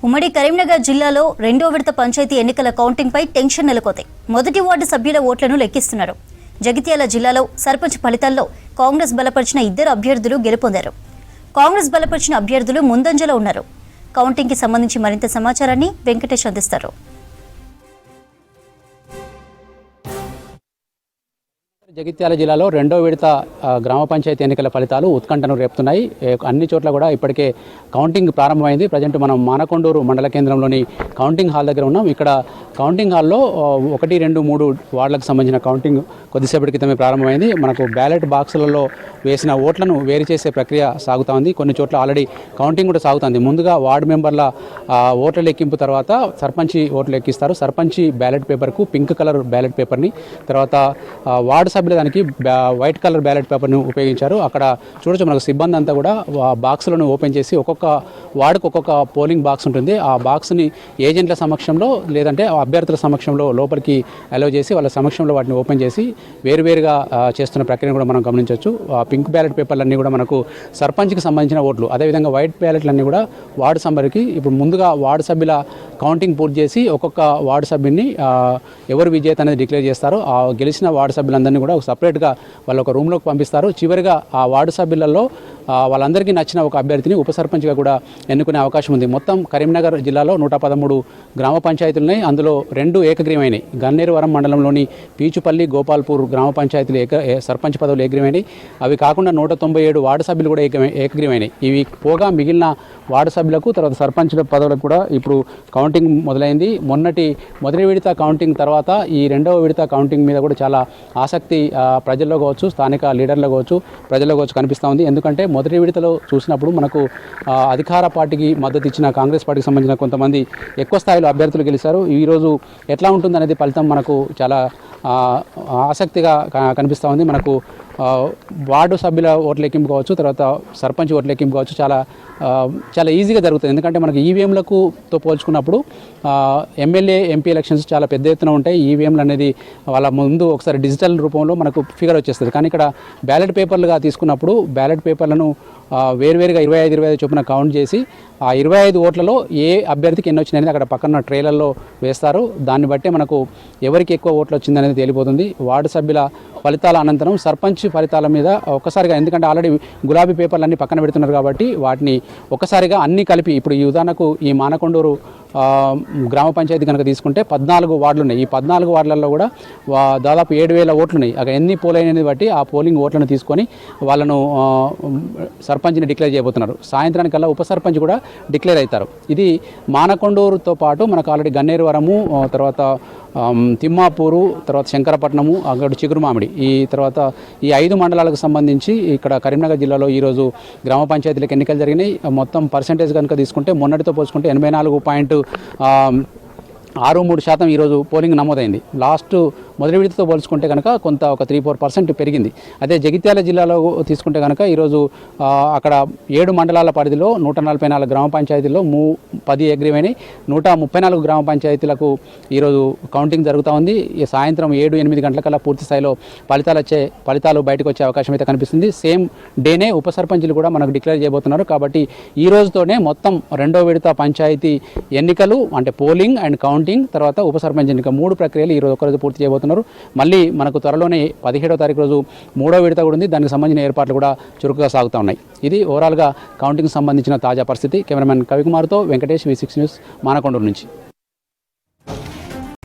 ఉమ్మడి కరీంనగర్ జిల్లాలో రెండో విడత పంచాయతీ ఎన్నికల కౌంటింగ్పై టెన్షన్ నెలకొంది. మొదటి వార్డు సభ్యుల ఓట్లను లెక్కిస్తున్నారు. జగిత్యాల జిల్లాలో సర్పంచ్ ఫలితాల్లో కాంగ్రెస్ బలపరిచిన 2 అభ్యర్థులు గెలుపొందారు. కాంగ్రెస్ బలపరిచిన అభ్యర్థులు ముందంజలో ఉన్నారు. కౌంటింగ్కి సంబంధించి మరింత సమాచారాన్ని వెంకటేష్ అందిస్తారు. జగిత్యాల జిల్లాలో రెండో విడత గ్రామ పంచాయతీ ఎన్నికల ఫలితాలు ఉత్కంఠను రేపుతున్నాయి. అన్ని చోట్ల కూడా ఇప్పటికే కౌంటింగ్ ప్రారంభమైంది. ప్రజెంట్ మనం మానకొండూరు మండల కేంద్రంలోని కౌంటింగ్ హాల్ దగ్గర ఉన్నాం. ఇక్కడ కౌంటింగ్ హాల్లో 1, 2, 3 వార్డులకు సంబంధించిన కౌంటింగ్ కొద్దిసేపటి క్రితమే ప్రారంభమైంది. మనకు బ్యాలెట్ బాక్సులలో వేసిన ఓట్లను వేరు చేసే ప్రక్రియ సాగుతోంది. కొన్ని చోట్ల ఆల్రెడీ కౌంటింగ్ కూడా సాగుతుంది. ముందుగా వార్డు మెంబర్ల ఓట్ల లెక్కింపు తర్వాత సర్పంచి ఓట్లు లెక్కిస్తారు. సర్పంచి బ్యాలెట్ పేపర్కు పింక్ కలర్ బ్యాలెట్ పేపర్ని, తర్వాత వార్డు సభ్యుల దానికి వైట్ కలర్ బ్యాలెట్ పేపర్ని ఉపయోగించారు. అక్కడ చూడొచ్చు, మనకు సిబ్బంది అంతా కూడా బాక్సులను ఓపెన్ చేసి ఒక్కొక్క వార్డుకు ఒక్కొక్క పోలింగ్ బాక్స్ ఉంటుంది. ఆ బాక్స్ని ఏజెంట్ల సమక్షంలో లేదంటే అభ్యర్థుల సమక్షంలో లోపలికి అలౌ చేసి వాళ్ళ సమక్షంలో వాటిని ఓపెన్ చేసి వేరువేరుగా చేస్తున్న ప్రక్రియను కూడా మనం గమనించవచ్చు. పింక్ బ్యాలెట్ పేపర్లన్నీ కూడా మనకు సర్పంచ్కి సంబంధించిన ఓట్లు, అదేవిధంగా వైట్ బ్యాలెట్లన్నీ కూడా వార్డు సభ్యులకి. ఇప్పుడు ముందుగా వార్డు సభ్యుల కౌంటింగ్ పూర్తి చేసి ఒక్కొక్క వార్డు సభ్యుని ఎవరు విజేత అనేది డిక్లేర్ చేస్తారు. ఆ గెలిచిన వార్డు సభ్యులందరినీ కూడా సపరేట్గా వాళ్ళు ఒక రూమ్లోకి పంపిస్తారు. చివరిగా ఆ వార్డు సభ్యులలో వాళ్ళందరికీ నచ్చిన ఒక అభ్యర్థిని ఉప సర్పంచ్గా కూడా ఎన్నుకునే అవకాశం ఉంది. మొత్తం కరీంనగర్ జిల్లాలో 113 గ్రామ పంచాయతీలు ఉన్నాయి. అందులో 2 ఏకగ్రీవమైనవి. గన్నేరువరం మండలంలోని పీచుపల్లి, గోపాల్పూర్ గ్రామ పంచాయతీలు సర్పంచ్ పదవులు ఏకగ్రీవమైనవి. అవి కాకుండా 197 వార్డు సభ్యులు కూడా ఏకగ్రీవమైనవి. ఇవి పోగా మిగిలిన వార్డు సభ్యులకు తర్వాత సర్పంచ్ పదవులకు కూడా ఇప్పుడు కౌంటింగ్ మొదలైంది. మొదటి విడత కౌంటింగ్ తర్వాత ఈ రెండవ విడత కౌంటింగ్ మీద కూడా చాలా ఆసక్తి ప్రజల్లో కావచ్చు, స్థానిక లీడర్లో కావచ్చు, ప్రజల్లో కావచ్చు కనిపిస్తూ ఉంది. ఎందుకంటే మొదటి విడతలో చూసినప్పుడు మనకు అధికార పార్టీకి మద్దతు ఇచ్చిన కాంగ్రెస్ పార్టీకి సంబంధించిన కొంతమంది ఎక్కువ స్థాయిలో అభ్యర్థులు గెలిచారు. ఈరోజు ఎట్లా ఉంటుందనేది ఫలితం మనకు చాలా ఆసక్తిగా కనిపిస్తూ ఉంది. మనకు వార్డు సభ్యుల ఓట్ల లెక్కింపు కావచ్చు, తర్వాత సర్పంచ్ ఓట్ల లెక్కింపు కావచ్చు, చాలా ఈజీగా జరుగుతుంది. ఎందుకంటే మనకు ఈవీఎంలతో పోల్చుకున్నప్పుడు ఎమ్మెల్యే, ఎంపీ ఎలక్షన్స్ చాలా పెద్ద ఎత్తున ఉంటాయి. ఈవీఎంలు అనేది వాళ్ళ ముందు ఒకసారి డిజిటల్ రూపంలో మనకు ఫిగర్ వచ్చేస్తుంది. కానీ ఇక్కడ బ్యాలెట్ పేపర్లుగా తీసుకున్నప్పుడు బ్యాలెట్ పేపర్లను వేరువేరుగా 25 చొప్పున కౌంట్ చేసి ఆ 25 ఓట్లలో ఏ అభ్యర్థికి ఎన్ని వచ్చినాయనేది అక్కడ పక్కన ట్రేలర్లో వేస్తారు. దాన్ని బట్టే మనకు ఎవరికి ఎక్కువ ఓట్లు వచ్చిందనేది తేలిపోతుంది. వార్డు సభ్యుల ఫలితాల అనంతరం సర్పంచ్ ఫలితాల మీద ఒక్కసారిగా, ఎందుకంటే ఆల్రెడీ గులాబీ పేపర్లన్నీ పక్కన పెడుతున్నారు కాబట్టి వాటిని ఒక్కసారిగా అన్నీ కలిపి, ఇప్పుడు ఈ ఉదాహరణకు ఈ మానకొండూరు గ్రామ పంచాయతీ కనుక తీసుకుంటే 14 వార్డులు ఉన్నాయి. ఈ 14 వార్డులలో కూడా దాదాపు 7,000 ఓట్లు ఉన్నాయి. అక్కడ ఎన్ని పోల్ అయినది బట్టి ఆ పోలింగ్ ఓట్లను తీసుకొని వాళ్ళను సర్పంచ్ని డిక్లేర్ చేయబోతున్నారు. సాయంత్రానికల్లా ఉప సర్పంచ్ కూడా డిక్లేర్ అవుతారు. ఇది మానకొండూరుతో పాటు మనకు ఆల్రెడీ గన్నేరువరము, తర్వాత తిమ్మాపూరు, తర్వాత శంకరపట్నము, అక్కడ చిగురుమామిడి, ఈ తర్వాత ఈ 5 మండలాలకు సంబంధించి ఇక్కడ కరీంనగర్ జిల్లాలో ఈరోజు గ్రామ పంచాయతీలకు ఎన్నికలు జరిగినాయి. మొత్తం పర్సెంటేజ్ కనుక తీసుకుంటే మొన్నటితో పోల్చుకుంటే 84.63% ఈరోజు పోలింగ్ నమోదైంది. మొదటి విడతతో పోల్చుకుంటే కనుక ఒక 3-4% పెరిగింది. అదే జగిత్యాల జిల్లాలో తీసుకుంటే కనుక ఈరోజు అక్కడ 7 మండలాల పరిధిలో 144 గ్రామ పంచాయతీల్లో 10 ఏకగ్రీవమైనవి. 134 గ్రామ పంచాయతీలకు ఈరోజు కౌంటింగ్ జరుగుతూ ఉంది. సాయంత్రం 7-8 గంటలకల్లా పూర్తి స్థాయిలో ఫలితాలు బయటకు వచ్చే అవకాశం అయితే కనిపిస్తుంది. సేమ్ డేనే ఉప సర్పంచులు కూడా మనకు డిక్లేర్ చేయబోతున్నారు. కాబట్టి ఈ రోజుతోనే మొత్తం రెండో విడత పంచాయతీ ఎన్నికలు, అంటే పోలింగ్ అండ్ కౌంటింగ్, తర్వాత ఉప సర్పంచ్ ఎన్నిక 3 ప్రక్రియలు ఈరోజు ఒకరోజు పూర్తి చేయబోతున్నారు. మళ్ళీ మనకు త్వరలోనే 17వ తారీఖు రోజు 3వ విడత కూడా ఉంది. దానికి సంబంధించిన ఏర్పాట్లు కూడా చురుకుగా సాగుతూ ఉన్నాయి. ఇది ఓవరాల్గా కౌంటింగ్ సంబంధించిన తాజా పరిస్థితి. కెమెరామెన్ కవికుమార్తో వెంకటేష్, V6 న్యూస్, మానకొండూరు నుంచి.